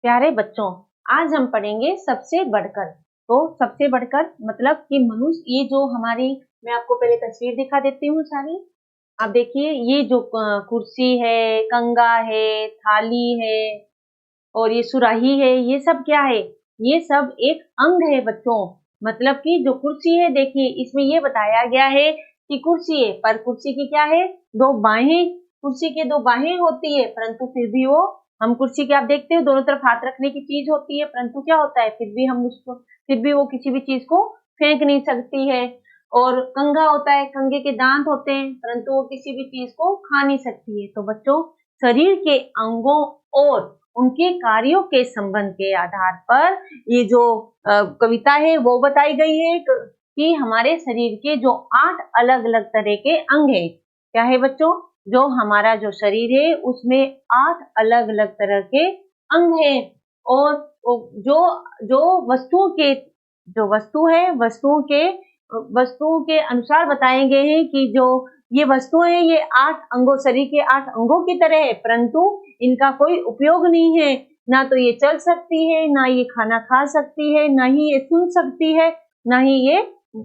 प्यारे बच्चों, आज हम पढ़ेंगे सबसे बढ़कर। तो सबसे बढ़कर मतलब कि मनुष्य, ये जो हमारी, मैं आपको पहले तस्वीर दिखा देती हूँ सारी। आप देखिए, ये जो कुर्सी है, कंगा है, थाली है और ये सुराही है, ये सब क्या है? ये सब एक अंग है बच्चों। मतलब कि जो कुर्सी है, देखिए इसमें ये बताया गया है कि कुर्सी है, पर कुर्सी की क्या है? दो बाहें। कुर्सी के दो बाहें होती है, परंतु फिर भी वो, हम कुर्सी के, आप देखते हो दोनों तरफ हाथ रखने की चीज होती है, परंतु क्या होता है, फिर भी हम उसको, फिर भी वो किसी भी चीज को फेंक नहीं सकती है। और कंघा होता है, कंघे के दांत होते हैं, परंतु वो किसी भी चीज को खा नहीं सकती है। तो बच्चों, शरीर के अंगों और उनके कार्यों के संबंध के आधार पर ये जो कविता है वो बताई गई है कि हमारे शरीर के जो 8 अलग अलग तरह के अंग है। क्या है बच्चों? जो हमारा जो शरीर है उसमें 8 अलग अलग तरह के अंग है। और जो जो वस्तुओं के, जो वस्तु है, वस्तुओं के अनुसार बताए गए हैं कि जो ये वस्तुएं हैं, ये 8 अंगों, शरीर के 8 अंगों की तरह है, परंतु इनका कोई उपयोग नहीं है। ना तो ये चल सकती है, ना ये खाना खा सकती है, ना ही ये सुन सकती है, ना ही ये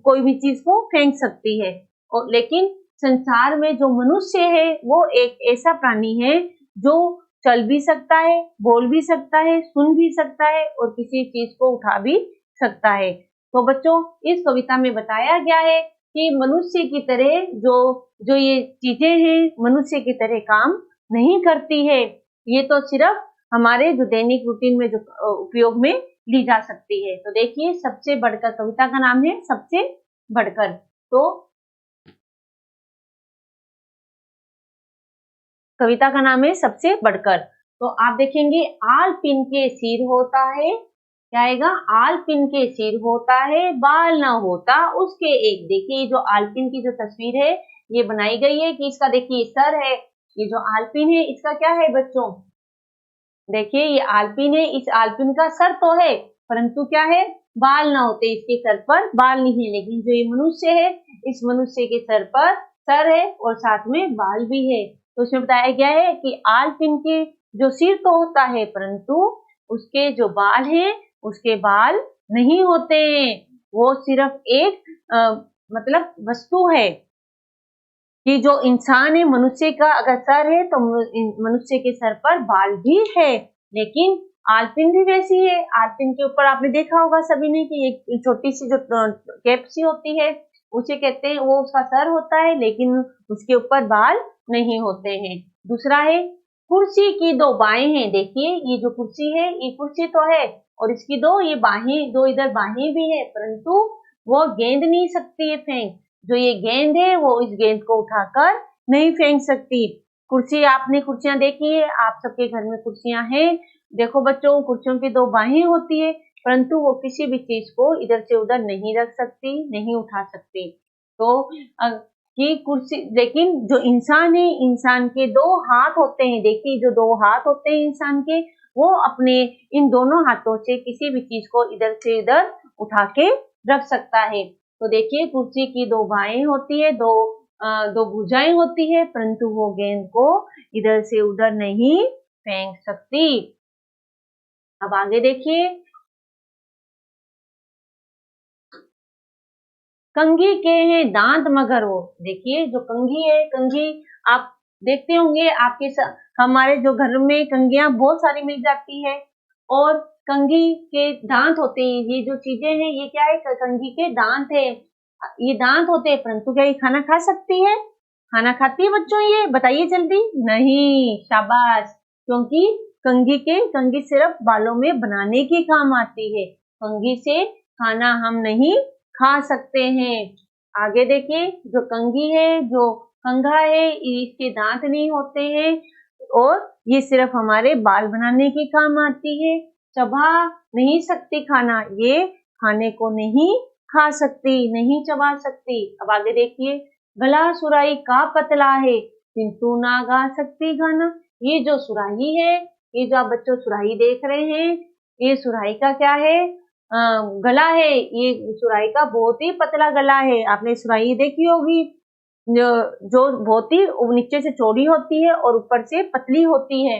कोई भी चीज को फेंक सकती है। और लेकिन संसार में जो मनुष्य है वो एक ऐसा प्राणी है जो चल भी सकता है, बोल भी सकता है, सुन भी सकता है और किसी चीज को उठा भी सकता है। तो बच्चों, इस कविता में बताया गया है कि मनुष्य की तरह जो जो ये चीजें हैं, मनुष्य की तरह काम नहीं करती है। ये तो सिर्फ हमारे जो दैनिक रूटीन में जो उपयोग में ली जा सकती है। तो देखिए, सबसे बढ़कर, कविता का नाम है सबसे बढ़कर। तो कविता का नाम है सबसे बढ़कर। तो आप देखेंगे, आल पिन के सिर होता है, क्या आएगा? आल पिन के सिर होता है, बाल ना होता उसके एक। देखिए, जो आलपिन की जो तस्वीर है ये बनाई गई है कि इसका देखिए सर है। ये जो आलपिन है इसका क्या है बच्चों? देखिए, ये आलपिन है, इस आलपिन का सर तो है, परंतु क्या है? बाल ना होते, इसके सर पर बाल नहीं है। लेकिन जो ये मनुष्य है, इस मनुष्य के सर पर सर है और साथ में बाल भी है। तो इसमें बताया गया है कि आलपिन के जो सिर तो होता है, परंतु उसके जो बाल हैं, उसके बाल नहीं होते। वो सिर्फ एक मतलब वस्तु है कि जो इंसान है, मनुष्य का अगर सर है तो मनुष्य के सर पर बाल भी है। लेकिन आलपिन भी वैसी है। आलपिन के ऊपर आपने देखा होगा सभी ने कि एक छोटी सी जो कैप सी होती है, उसे कहते हैं, वो उसका सर होता है, लेकिन उसके ऊपर बाल नहीं होते हैं। दूसरा है, कुर्सी की दो बाहें हैं। देखिए, ये जो कुर्सी है, ये कुर्सी तो है और इसकी दो ये बाहें, दो इधर बाहें भी है, परंतु वो गेंद नहीं सकती है फेंक। जो ये गेंद है वो इस गेंद को उठाकर नहीं फेंक सकती। कुर्सी, आपने कुर्सियां देखी है, आप सबके घर में कुर्सियां हैं। देखो बच्चों, कुर्सियों की दो बाहें होती है, परंतु वो किसी भी चीज को इधर से उधर नहीं रख सकती, नहीं उठा सकती। तो कि कुर्सी, लेकिन जो इंसान है, इंसान के दो हाथ होते हैं। देखिए, जो दो हाथ होते हैं इंसान के, वो अपने इन दोनों हाथों से किसी भी चीज को इधर से इधर उठा के रख सकता है। तो देखिए, कुर्सी की दो बाहें होती है, दो भुजाएं होती है, परंतु वो गेंद को इधर से उधर नहीं फेंक सकती। अब आगे देखिए, कंघी के हैं दांत मगर वो। देखिए, जो कंघी है, कंघी आप देखते होंगे, हमारे जो घर में कंघियां बहुत सारी मिल जाती है और कंघी के दांत होते हैं। ये जो चीजें हैं, ये क्या है? कंघी के दांत है। ये दांत होते हैं, परंतु क्या ये खाना खा सकती है? खाना खाती है बच्चों? ये बताइए जल्दी। नहीं, शाबाश। क्योंकि कंघी सिर्फ बालों में बनाने के काम आती है। कंघी से खाना हम नहीं खा सकते हैं। आगे देखिए, जो कंघी है, जो कंघा है, इसके दांत नहीं होते हैं और ये सिर्फ हमारे बाल बनाने के काम आती है। चबा नहीं सकती खाना, ये खाने को नहीं खा सकती, नहीं चबा सकती। अब आगे देखिए, गला सुराही का पतला है, किंतु ना गा सकती गाना। ये जो सुराही है, ये जो आप बच्चों सुराही देख रहे हैं, ये सुराही का क्या है? गला है। ये सुराही का बहुत ही पतला गला है। आपने सुराही देखी होगी, जो जो बहुत ही नीचे से चौड़ी होती है और ऊपर से पतली होती है।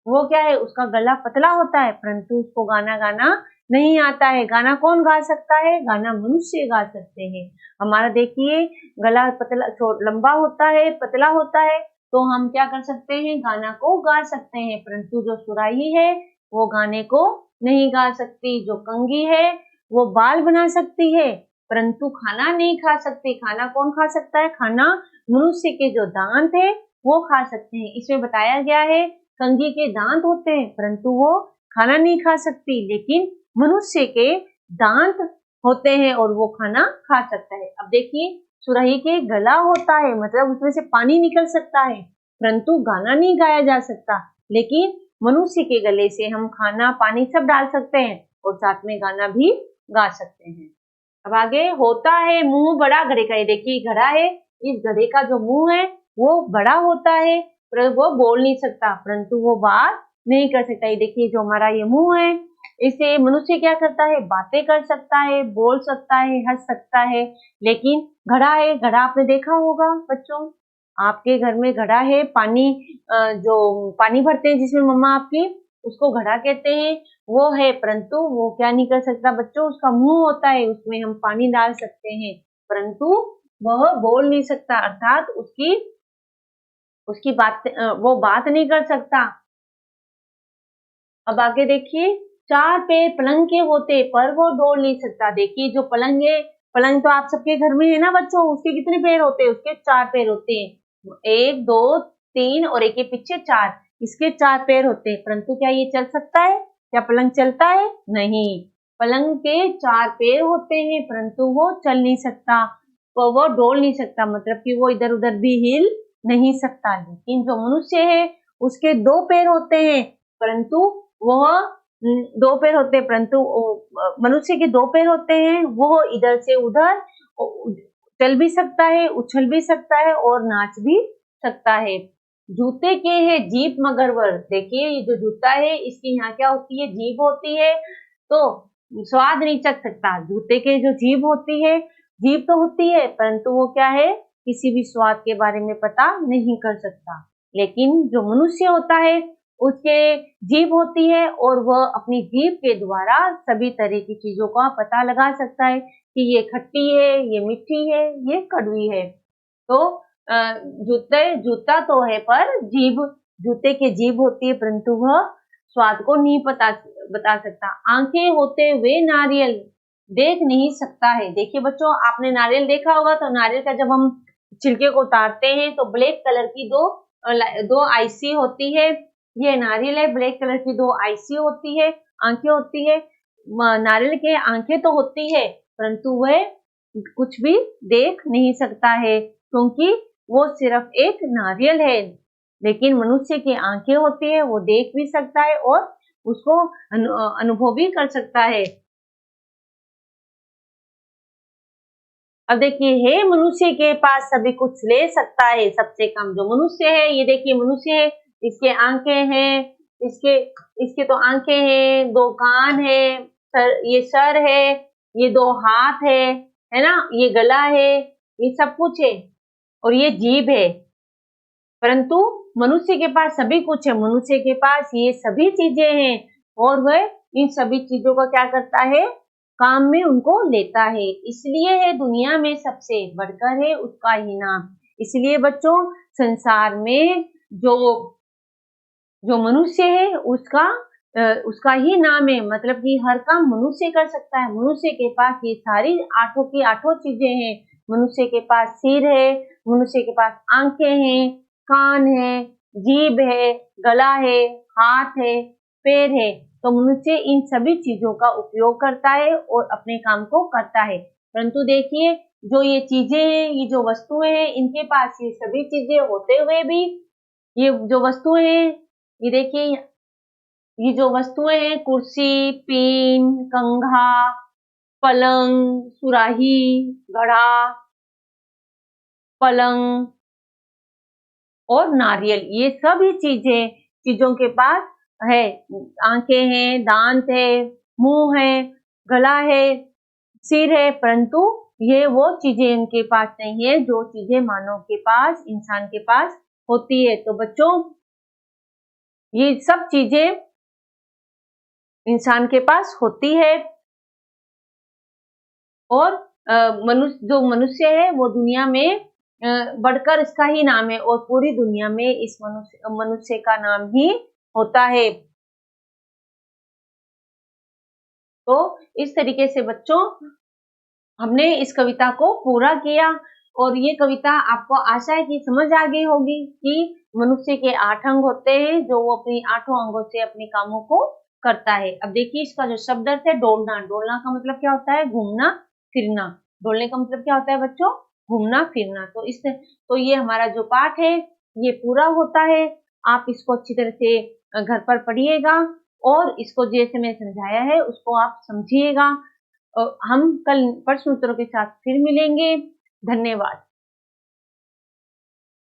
वो क्या है, उसका गला पतला होता है परंतु उसको गाना गाना नहीं आता है। गाना कौन गा सकता है? गाना मनुष्य गा सकते हैं। हमारा देखिए गला पतला लंबा होता है, पतला होता है, तो हम क्या कर सकते हैं? गाना को गा सकते हैं। परंतु जो सुराही है वो गाने को नहीं गा सकती। जो कंघी है वो बाल बना सकती है परंतु खाना नहीं खा सकती। खाना कौन खा सकता है? खाना मनुष्य के जो दांत है वो खा सकते हैं। इसमें बताया गया है कंघी के दांत होते हैं परंतु वो खाना नहीं खा सकती, लेकिन मनुष्य के दांत होते हैं और वो खाना खा सकता है। अब देखिए सुराही के गला होता है, मतलब उसमें से पानी निकल सकता है परंतु गाना नहीं गाया जा सकता। लेकिन मनुष्य के गले से हम खाना पानी सब डाल सकते हैं और साथ में गाना भी गा सकते हैं। अब आगे होता है मुंह बड़ा घड़े का। ये देखिए घड़ा है, इस घड़े का जो मुंह है वो बड़ा होता है पर वो बोल नहीं सकता परंतु वो बात नहीं कर सकता। ये देखिए जो हमारा ये मुंह है, इससे मनुष्य क्या करता है? बातें कर सकता है, बोल सकता है, हंस सकता है। लेकिन घड़ा है, घड़ा आपने देखा होगा बच्चों, आपके घर में घड़ा है, पानी जो पानी भरते हैं जिसमें मम्मा आपकी, उसको घड़ा कहते हैं, वो है परंतु वो क्या नहीं कर सकता बच्चों? उसका मुंह होता है, उसमें हम पानी डाल सकते हैं परंतु वह बोल नहीं सकता, अर्थात उसकी बात वो बात नहीं कर सकता। अब आगे देखिए चार पैर पलंग के होते पर वो दौड़ नहीं सकता। देखिए जो पलंग है, पलंग तो आप सबके घर में है ना बच्चों, उसके कितने पैर होते हैं? उसके चार पैर होते हैं, एक दो तीन और एक के पीछे चार, इसके चार पैर होते हैं परंतु क्या ये चल सकता है? क्या पलंग चलता है? नहीं, पलंग के चार पैर होते हैं परंतु वो चल नहीं सकता, तो वो डोल नहीं सकता, मतलब कि वो इधर उधर भी हिल नहीं सकता। लेकिन जो मनुष्य है उसके दो पैर होते हैं परंतु वह दो पैर होते हैं परंतु मनुष्य के दो पैर होते हैं, वो इधर से उधर चल भी सकता है, उछल भी सकता है और नाच भी सकता है। जूते के है जीभ मगरवर। देखिए ये जो जूता है इसकी यहाँ क्या होती है? जीभ होती है, तो स्वाद नहीं चख सकता। जूते के जो जीभ होती है, जीभ तो होती है परंतु वो क्या है? किसी भी स्वाद के बारे में पता नहीं कर सकता। लेकिन जो मनुष्य होता है उसके जीभ होती है और वह अपनी जीभ के द्वारा सभी तरह की चीजों का पता लगा सकता है कि ये खट्टी है, ये मीठी है, ये कड़वी है। तो जूता तो है पर जीभ, जूते की जीभ होती है परंतु वह स्वाद को नहीं बता सकता। आंखें होते हुए नारियल देख नहीं सकता है। देखिए बच्चों आपने नारियल देखा होगा, तो नारियल का जब हम छिलके को उतारते हैं तो ब्लैक कलर की दो आईसी होती है। ये नारियल है, ब्लैक कलर की दो आईसी होती है, आंखें होती है। नारियल के आंखें तो होती है परंतु वह कुछ भी देख नहीं सकता है क्योंकि वो सिर्फ एक नारियल है। लेकिन मनुष्य की आंखें होती है, वो देख भी सकता है और उसको अनुभव भी कर सकता है। अब देखिए हे मनुष्य के पास सभी कुछ ले सकता है, सबसे कम जो मनुष्य है, ये देखिए मनुष्य है, इसके आंखें हैं, इसके तो आंखें हैं, दो कान है, ये सर है, ये दो हाथ है ना, ये गला है, ये सब कुछ है और ये जीभ है। परंतु मनुष्य के पास सभी कुछ है, मनुष्य के पास ये सभी चीजें हैं और वह इन सभी चीजों का क्या करता है? काम में उनको लेता है। इसलिए है दुनिया में सबसे बढ़कर है उसका ही नाम। इसलिए बच्चों संसार में जो मनुष्य है उसका ही नाम है, मतलब कि हर काम मनुष्य कर सकता है। मनुष्य के पास ये सारी आठों की आठों चीजें हैं। मनुष्य के पास सिर है, मनुष्य के पास आंखें हैं, कान है, जीभ है, गला है, हाथ है, पैर है। तो मनुष्य इन सभी चीजों का उपयोग करता है और अपने काम को करता है। परंतु देखिए जो ये चीजें हैं, ये जो वस्तुएं हैं, इनके पास ये सभी चीजें होते हुए भी ये जो वस्तुएं हैं, ये देखिए ये जो वस्तुएं हैं, कुर्सी, पेन, कंघा, पलंग, सुराही, घड़ा, पलंग और नारियल, ये सभी चीजों के पास है। आंखें हैं, दांत है, मुंह है, गला है, सिर है, परंतु ये वो चीजें इनके पास नहीं है जो चीजें मानव के पास, इंसान के पास होती है। तो बच्चों ये सब चीजें इंसान के पास होती है और जो मनुष्य है वो दुनिया में बढ़कर इसका ही नाम है और पूरी दुनिया में इस मनुष्य का नाम ही होता है। तो इस तरीके से बच्चों हमने इस कविता को पूरा किया और ये कविता आपको आशा है कि समझ आ गई होगी कि मनुष्य के 8 अंग होते हैं जो वो अपनी 8 अंगों से अपने कामों को करता है। अब देखिए इसका जो शब्द अर्थ है डोलना, डोलना का मतलब क्या होता है? घूमना फिरना। डोलने का मतलब क्या होता है बच्चों? घूमना फिरना। तो ये हमारा जो पाठ है ये पूरा होता है। आप इसको अच्छी तरह से घर पर पढ़िएगा और इसको जैसे मैंने समझाया है उसको आप समझिएगा। हम कल प्रश्न उत्तरों के साथ फिर मिलेंगे। धन्यवाद।